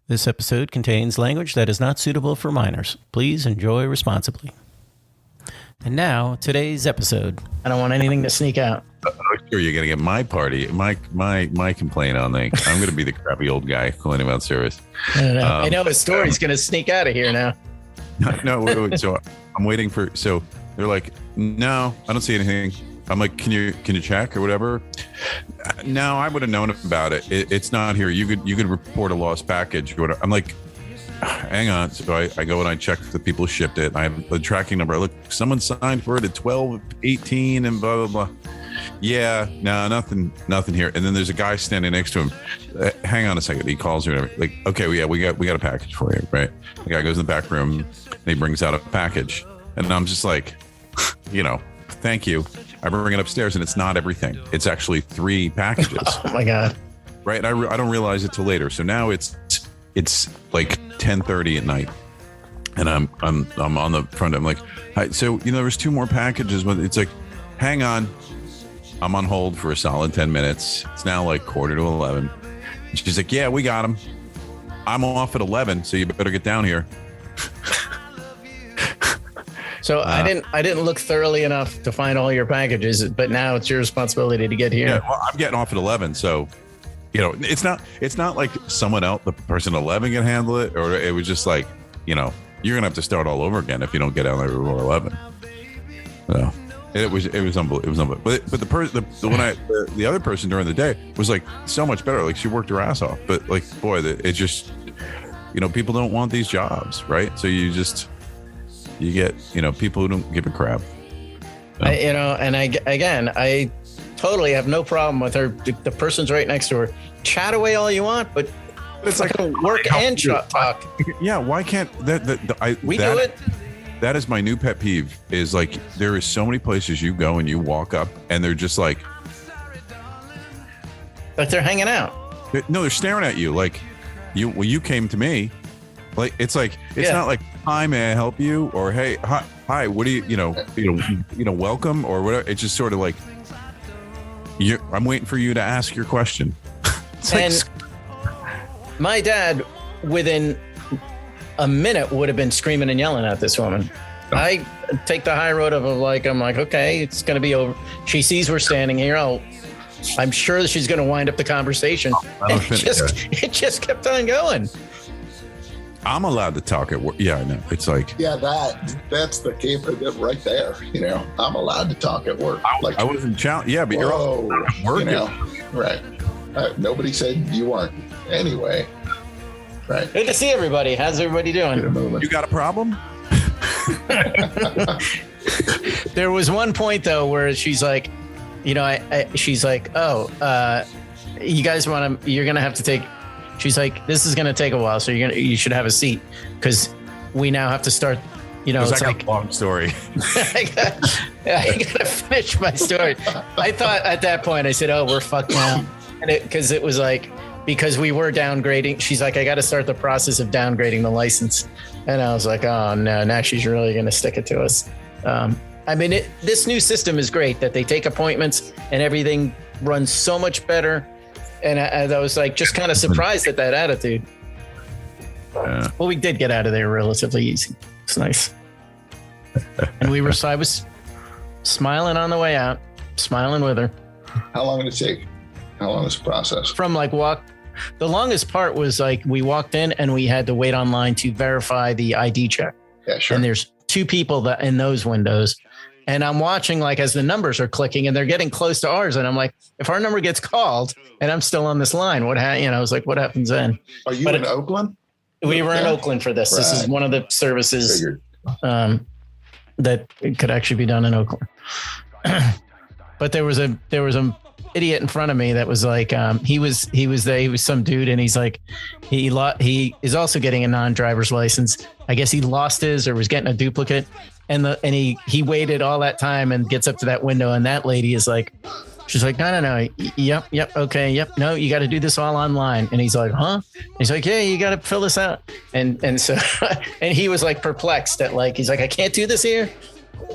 This episode contains language that is not suitable for minors. Please enjoy responsibly. And now, today's episode. I don't want anything to sneak out. Sure, you're gonna get my party, my complaint on thing. I'm gonna be the crappy old guy complaining about service. I know his story's gonna sneak out of here now. No. Wait, so I'm waiting for. So they're like, no, I don't see anything. I'm like, can you check or whatever? No, I would have known about it. It's not here. You could report a lost package or whatever. I'm like, hang on. So I go and I check the people who shipped it. I have the tracking number. I look, someone signed for it at 12/18 and blah blah blah. Yeah, no, nothing here. And then there's a guy standing next to him. Hang on a second. He calls me. Like, okay, well, yeah, we got a package for you, right? The guy goes in the back room and he brings out a package, and I'm just like, thank you. I bring it upstairs, and it's not everything. It's actually 3 packages. Oh my god! Right? I don't realize it till later. So now it's like 10:30 at night, and I'm on the front. I'm like, hi, so there was 2 more packages. But it's like, hang on. I'm on hold for a solid 10 minutes. It's now like 10:45. She's like, yeah, we got them. I'm off at 11, so you better get down here. So I didn't look thoroughly enough to find all your packages, but now it's your responsibility to get here. Yeah, well, I'm getting off at 11, so it's not like someone else, the person at 11 can handle it, or it was just like, you're gonna have to start all over again if you don't get out there before 11. So it was unbelievable. It was unbelievable. But the other person during the day was like so much better. Like she worked her ass off. But like, boy, it just people don't want these jobs, right? So you get people who don't give a crap. I totally have no problem with her. The person's right next to her. Chat away all you want, but it's like work and talk. Yeah, why can't we do it? That is my new pet peeve. Is like there is so many places you go and you walk up and they're just like they're hanging out. No, they're staring at you like you came to me. Like it's not like, hi, may I help you? Or hey, hi, what do you welcome or whatever. It's just sort of like I'm waiting for you to ask your question. My dad, within a minute, would have been screaming and yelling at this woman. Oh. I take the high road of I'm like, okay, it's going to be over. She sees we're standing here. I'm sure that she's going to wind up the conversation. It just kept on going. I'm allowed to talk at work. Yeah, I know. It's like, yeah, that's the key right there. I'm allowed to talk at work. I wasn't challenged. Yeah, but you're all working. Right. Nobody said you weren't. Anyway. Right. Good to see everybody. How's everybody doing? You got a problem? There was one point though where she's like, she's like, you guys you're going to have to take. She's like, this is going to take a while, so you should have a seat because we now have to start. It's like a long story. I gotta finish my story. I thought at that point, I said, "Oh, we're fucked now," and it was like because we were downgrading. She's like, "I got to start the process of downgrading the license," and I was like, "Oh no, now she's really going to stick it to us." This new system is great that they take appointments and everything runs so much better. And I was like, just kind of surprised at that attitude. Yeah. Well, we did get out of there relatively easy. It's nice. And I was smiling on the way out, smiling with her. How long did it take? How long was the process? The longest part was like we walked in and we had to wait online to verify the ID check. Yeah, sure. And there's 2 people in those windows. And I'm watching like as the numbers are clicking and they're getting close to ours. And I'm like, if our number gets called and I'm still on this line, I was like, what happens then? Are you in Oakland? We were in Oakland for this. Right. This is one of the services that could actually be done in Oakland. But there was a idiot in front of me that was like, he was some dude and he's like, he is also getting a non-driver's license. I guess he lost his or was getting a duplicate. And he waited all that time and gets up to that window. And that lady is like, she's like, no. Yep. Okay. Yep. No, you got to do this all online. And he's like, huh? He's like, yeah, you got to fill this out. And so, and he was like perplexed at like, he's like, I can't do this here.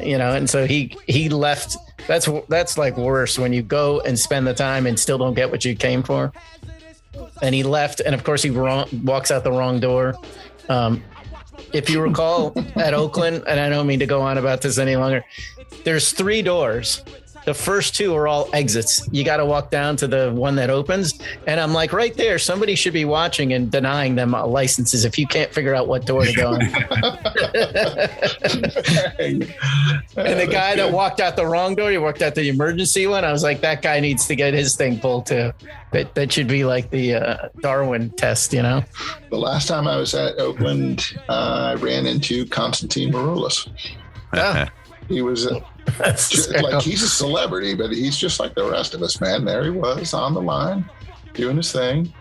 And so he left. That's like worse when you go and spend the time and still don't get what you came for. and he left. And of course, he walks out the wrong door. If you recall, at Oakland, and I don't mean to go on about this any longer, there's 3 doors. The first 2 are all exits. You got to walk down to the one that opens. And I'm like, right there, somebody should be watching and denying them licenses if you can't figure out what door to go in. And the guy that walked out the wrong door, he walked out the emergency one. I was like, that guy needs to get his thing pulled too. That should be like the Darwin test, you know? The last time I was at Oakland, I ran into Constantine Maroulis. He was he's a celebrity, but he's just like the rest of us, man. There he was on the line, doing his thing,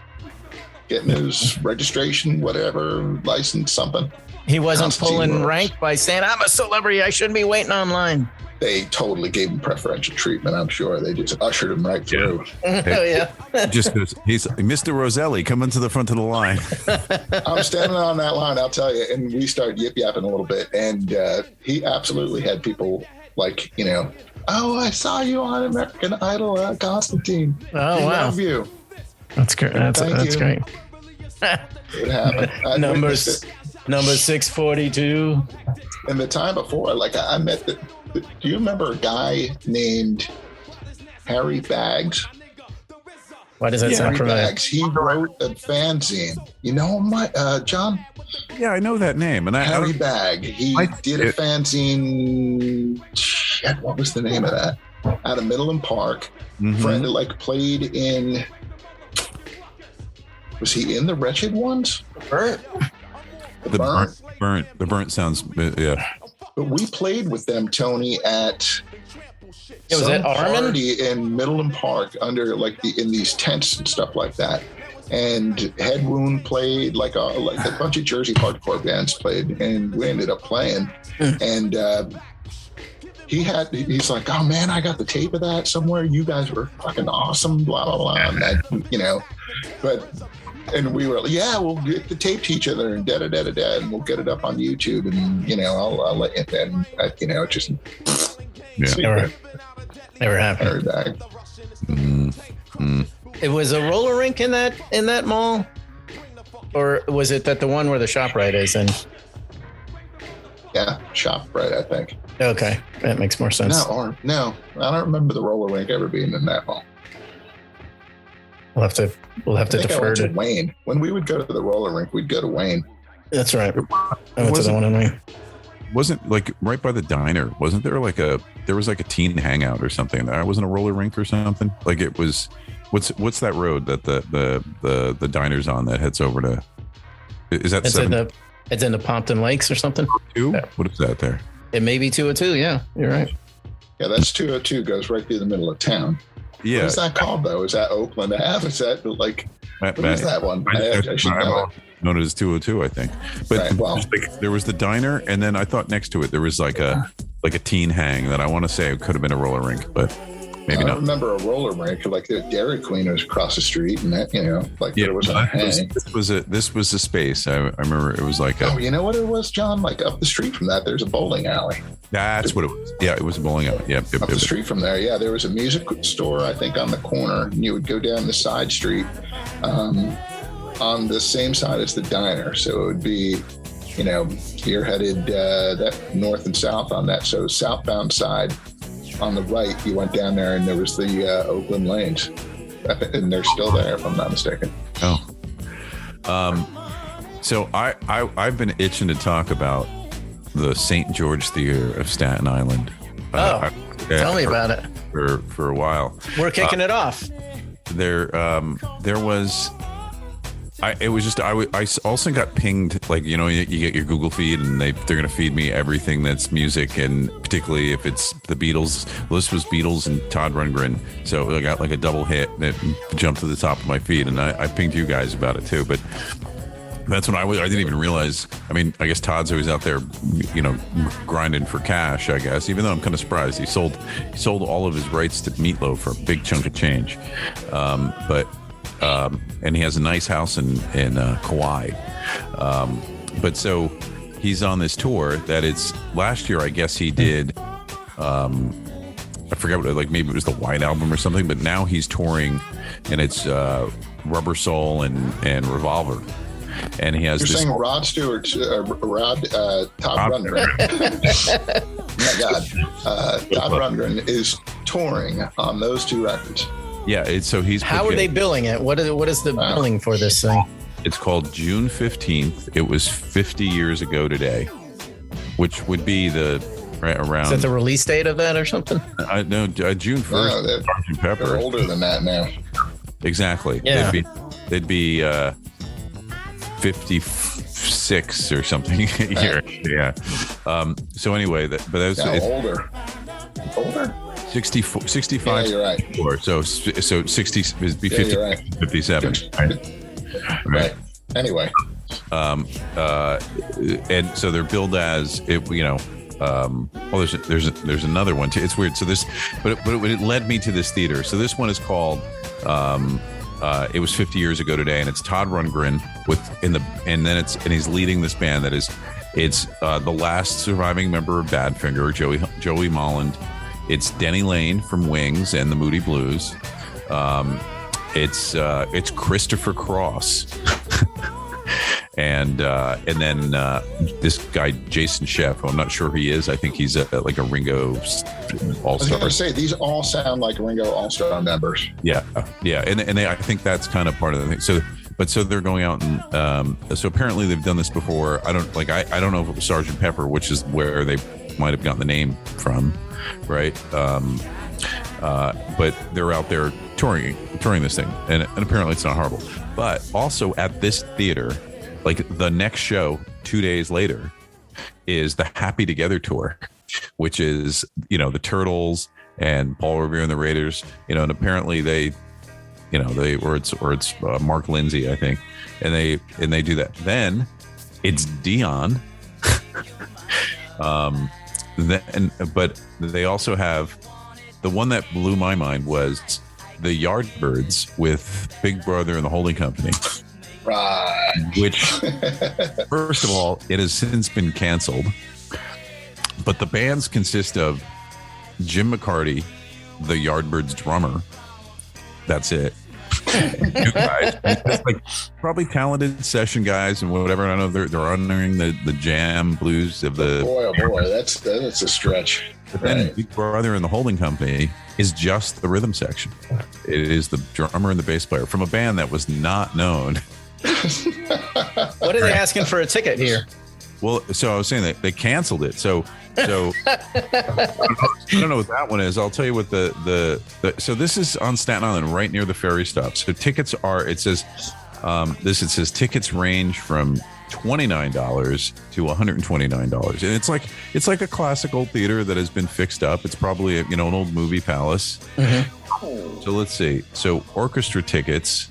getting his registration, whatever, license, something. He wasn't pulling rank by saying, I'm a celebrity, I shouldn't be waiting online. They totally gave him preferential treatment, I'm sure. They just ushered him right through. Oh, yeah. Just he's Mr. Roselli coming to the front of the line. I'm standing on that line, I'll tell you, and we start yip-yapping a little bit. And he absolutely had people like, you know, oh, I saw you on American Idol, Constantine. Oh, wow. Love you. That's great. That's great. It happened. Number 642. And the time before, like I met do you remember a guy named Harry Baggs? Why does that sound familiar? Baggs. He wrote a fanzine. You know him, John? Yeah, I know that name. And Harry Bagg. He did a fanzine. Shit, what was the name of that? Out of Midland Park. Mm-hmm. Friend like played in. Was he in the Wretched Ones? Burnt. The Burnt sounds, yeah. But we played with them, Tony, at was some that party in Midland Park under like in these tents and stuff like that. And Head Wound played, like a bunch of Jersey hardcore bands played, and we ended up playing. And he's like, oh man, I got the tape of that somewhere. You guys were fucking awesome, blah blah blah. And that, you know, and we were like, yeah, we'll get the tape to each other and da-da-da-da-da, and we'll get it up on YouTube, and, you know, I'll let you, and, you know, it just... Yeah. Never happened. It was a roller rink in that mall? Or was it that the one where the ShopRite is in? Yeah, ShopRite, I think. Okay, that makes more sense. No, I don't remember the roller rink ever being in that mall. We'll have to defer to Wayne. When we would go to the roller rink, we'd go to Wayne. That's right. I went to the one in Wayne. Wasn't like right by the diner. Wasn't there there was like a teen hangout or something? There wasn't a roller rink or something. Like it was. What's that road that the diner's on that heads over to? Is that it's in the Pompton Lakes or something? Yeah. What is that there? It may be 202. Yeah, you're right. Yeah, that's 202. Goes right through the middle of town. Yeah. What is that called though? Is that Oakland Ave? Is that like what is that one? I should know it. Known as 202, I think. But there was the diner, and then I thought next to it there was like a teen hang that I want to say it could have been a roller rink, but maybe not. I remember a roller rink, like the Dairy Queen was across the street, and that, you know, like there was a hang. This was a space. I remember it was like you know what it was, John? Like up the street from that, there's a bowling alley. That's what it was. Yeah, it was a bowling alley. Yeah, up the street from there. Yeah, there was a music store, I think, on the corner, and you would go down the side street on the same side as the diner. So it would be, you know, you're headed that north and south on that. So southbound side on the right, you went down there, and there was the Oakland Lanes, and they're still there, if I'm not mistaken. Oh, so I've been itching to talk about the St. George Theater of Staten Island. Tell me about it. For a while. We're kicking it off. There was. I also got pinged, like, you know, you get your Google feed, and they're going to feed me everything that's music, and particularly if it's the Beatles. The list was Beatles and Todd Rundgren, so I got like a double hit that jumped to the top of my feed, and I pinged you guys about it too. But that's when I didn't even realize. I mean, I guess Todd's always out there, you know, grinding for cash, I guess, even though I'm kind of surprised he sold all of his rights to Meatloaf for a big chunk of change, and he has a nice house in Kauai. But so he's on this tour that it's last year, I guess he did. I forget what, like maybe it was the White Album or something, but now he's touring, and it's Rubber Soul and Revolver. And he has. You're saying Rod Stewart, Todd Rundgren. Oh my God, Todd Rundgren is touring on those two records. Yeah, so he's. How are they billing it? What is the billing for this thing? It's called June 15th. It was 50 years ago today, which would be around. Is that the release date of that or something? No, June 1st. No, Sgt. Pepper. They're older than that now. Exactly. Yeah. They'd be 56 or something a year. Yeah. So anyway, older. 64, 65. Yeah, you're right. So 60 would be 50, right. 57. Right. Anyway. And so they're billed as there's another one too. It's weird. So but it led me to this theater. So this one is called it was 50 years ago today, and it's Todd Rundgren and he's leading this band that is the last surviving member of Badfinger, Joey Molland. It's Denny Lane from Wings and the Moody Blues. It's Christopher Cross. And then this guy Jason Sheff, I'm not sure who he is. I think he's like a Ringo All-Star. I was going to say these all sound like Ringo All-Star members. Yeah, and I think that's kind of part of the thing. So they're going out and so apparently they've done this before. I don't know if it was Sgt. Pepper, which is where they might have gotten the name from, right? But they're out there touring this thing, and apparently it's not horrible. But also at this theater. Like the next show 2 days later is the Happy Together tour, which is, the Turtles and Paul Revere and the Raiders, and apparently it's Mark Lindsay, I think. And they do that. Then it's Dion. But they also have the one that blew my mind was the Yardbirds with Big Brother and the Holding Company. Right. Which, first of all, it has since been canceled. But the bands consist of Jim McCarty, the Yardbirds drummer. That's it. Two guys, like probably talented session guys and whatever. I know they're honoring the jam blues of the. Oh boy, that's a stretch. But then Big Brother and the Holding Company is just the rhythm section. It is the drummer and the bass player from a band that was not known. What are they asking for a ticket here? Well, so I was saying that they canceled it. So I don't know what that one is. I'll tell you what so this is on Staten Island, right near the ferry stop. So tickets it says tickets range from $29 to $129, and it's like a classical theater that has been fixed up. It's probably an old movie palace. Mm-hmm. So let's see. So orchestra tickets.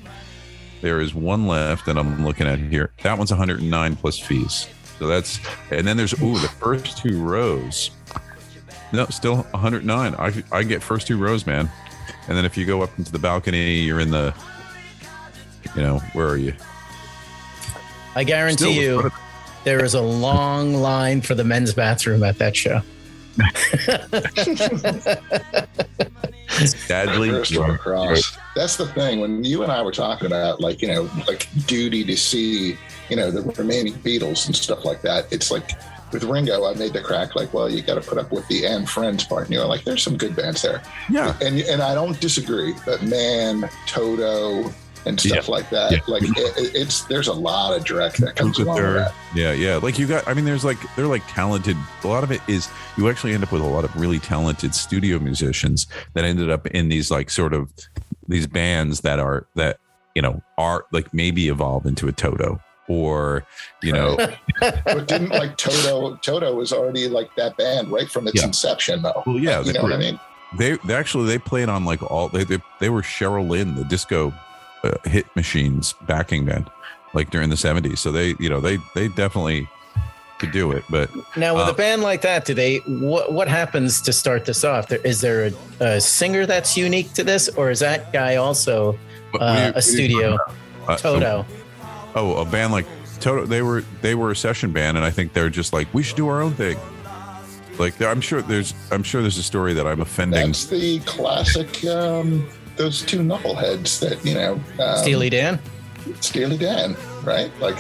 There is one left that I'm looking at here. That one's $109 plus fees. So and then there's the first two rows. No, still $109. I get first two rows, man. And then if you go up into the balcony, you're in the, where are you? I guarantee you, there is a long line for the men's bathroom at that show. That's the thing. When you and I were talking about like duty to see, the remaining Beatles and stuff like that, it's like with Ringo, I made the crack like, well, you got to put up with the and Friends part. And like, there's some good bands there. Yeah. And I don't disagree, but man, Toto and stuff like that. Yeah. Like there's a lot of direct that comes along with that. Yeah. Like they're like talented. A lot of it is you actually end up with a lot of really talented studio musicians that ended up in these like sort of these bands that are like maybe evolve into a Toto or, but didn't like Toto was already like that band right from its inception though. Well, yeah. You know what I mean? They played on like they were Cheryl Lynn, the disco hit machines backing band like during the 70s, so they definitely could do it. But now with a band like that, what happens to start this off? Is there a singer that's unique to this, or is that guy also a studio Toto? A band like Toto, they were a session band, and I think they're just like, we should do our own thing. Like I'm sure there's a story that I'm offending. That's the classic those two knuckleheads that Steely Dan. Steely Dan, right? Like